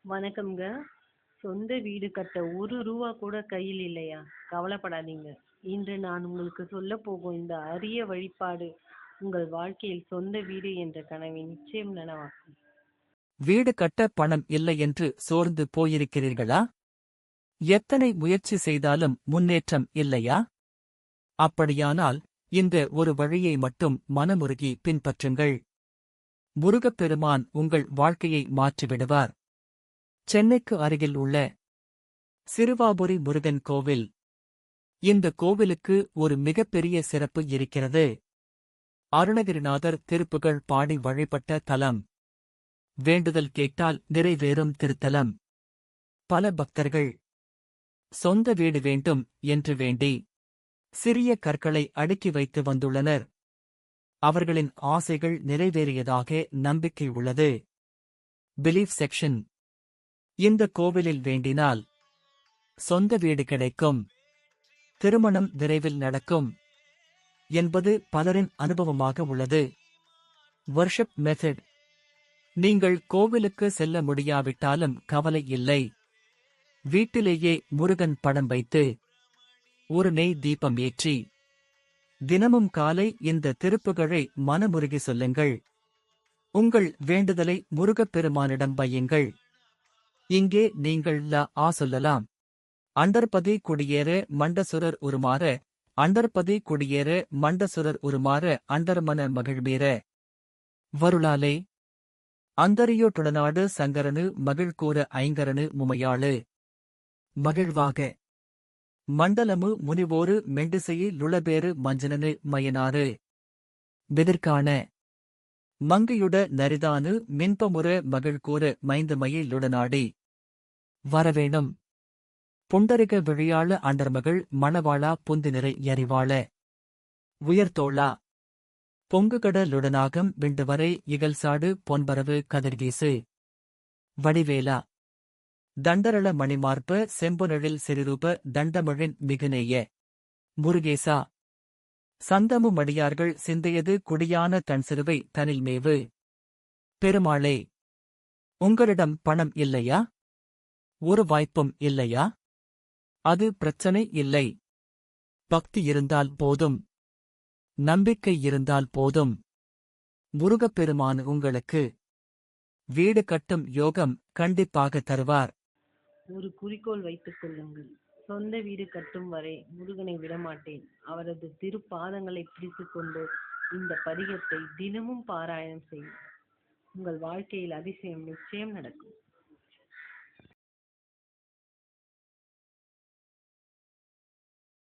வணக்கம்ங்க. சொந்த வீடு கட்ட ரூ. 1 கூட கையில் இல்லையா? கவலைப்படாதீங்க. இன்று நான் உங்களுக்கு சொல்லப் போகும் இந்த அரிய வழிபாடு உங்கள் வாழ்க்கையில் சொந்த வீடு என்ற கனவை நிச்சயம் நனவாக்கும். வீடு கட்ட பணம் இல்லை என்று சோர்ந்து போயிருக்கிறீர்களா? எத்தனை முயற்சி செய்தாலும் முன்னேற்றம் இல்லையா? அப்படியானால் இந்த ஒரு வழியை மட்டும் மனமுருகி பின்பற்றுங்கள். முருகப்பெருமான் உங்கள் வாழ்க்கையை மாற்றிவிடுவார். சென்னைக்கு அருகில் உள்ள சிறுவாபுரி முருகன் கோவில். இந்த கோவிலுக்கு ஒரு மிகப்பெரிய சிறப்பு இருக்கிறது. அருணகிரிநாதர் திருப்புகழ் பாடி வழிபட்ட தலம். வேண்டுதல் கேட்டால் நிறைவேறும் திருத்தலம். பல பக்தர்கள் சொந்த வீடு வேண்டும் என்று வேண்டி சிறிய கற்களை அடுக்கி வைத்து வந்துள்ளனர். அவர்களின் ஆசைகள் நிறைவேறியதாக நம்பிக்கை உள்ளது. Belief section. இந்த கோவிலில் வேண்டினால் சொந்த வீடு கிடைக்கும், திருமணம் விரைவில் நடக்கும் என்பது பலரின் அனுபவமாக உள்ளது. Worship method. நீங்கள் கோவிலுக்கு செல்ல முடியாவிட்டாலும் கவலை இல்லை. வீட்டிலேயே முருகன் படம் வைத்து ஒரு நெய் தீபம் ஏற்றி தினமும் காலை இந்த திருப்புகழை மனமுருகி சொல்லுங்கள். உங்கள் வேண்டுதலை முருகப்பெருமானிடம் வையுங்கள். இங்கே நீங்கள் சொல்லலாம். அண்டர்பதி குடியேற மண்டசுரர் உருமாற, அண்டர்பதி குடியேற மண்டசுரர் உருமாற, அண்டர்மன மகிழ்வீர வருளாலே அந்தரியோட்டுடனாடு சங்கரனு மகிழ்கூற ஐங்கரனு முமையாளு மகிழ்வாக மண்டலமு முனிவோரு மெண்டிசையி லுளபேறு மஞ்சனனு மயனாறு பெதிர்கான மங்கையுட நரிதானு மின்பமுற மகிழ்கூற மைந்தமயி லுடனாடி வரவேணும் புண்டரிக விழியாள அண்டர்மகள் மணவாளா புந்திநிறை யறிவாள உயர்தோளா பொங்குகட லுடனாகம் விண்டுவரை இகல்சாடு பொன்பரவு கதிர்வீசு வடிவேலா தண்டரள மணிமார்ப செம்பொனெழில் சிறிரூப தண்டமிழின் மிகுநேய முருகேசா சந்தமு மடியார்கள் சிந்தையது குடியான தன் சிறுவை தனில் மேவு பெருமாளே. உங்களிடம் பணம் இல்லையா? ஒரு வாய்ப்பும் இல்லையா? அது பிரச்சனை இல்லை. பக்தி இருந்தால் போதும், நம்பிக்கை இருந்தால் போதும். முருகப்பெருமான் உங்களுக்கு வீடு கட்டும் யோகம் கண்டிப்பாக தருவார். ஒரு குறிக்கோள் வைத்துக் கொள்ளுங்கள். சொந்த வீடு கட்டும் வரை முருகனை விடமாட்டேன். அவரது திருப்பாதங்களை பிடித்துக் கொண்டு இந்த பதிகத்தை தினமும் பாராயணம் செய்யும். உங்கள் வாழ்க்கையில் அதிசயம் நிச்சயம் நடக்கும்.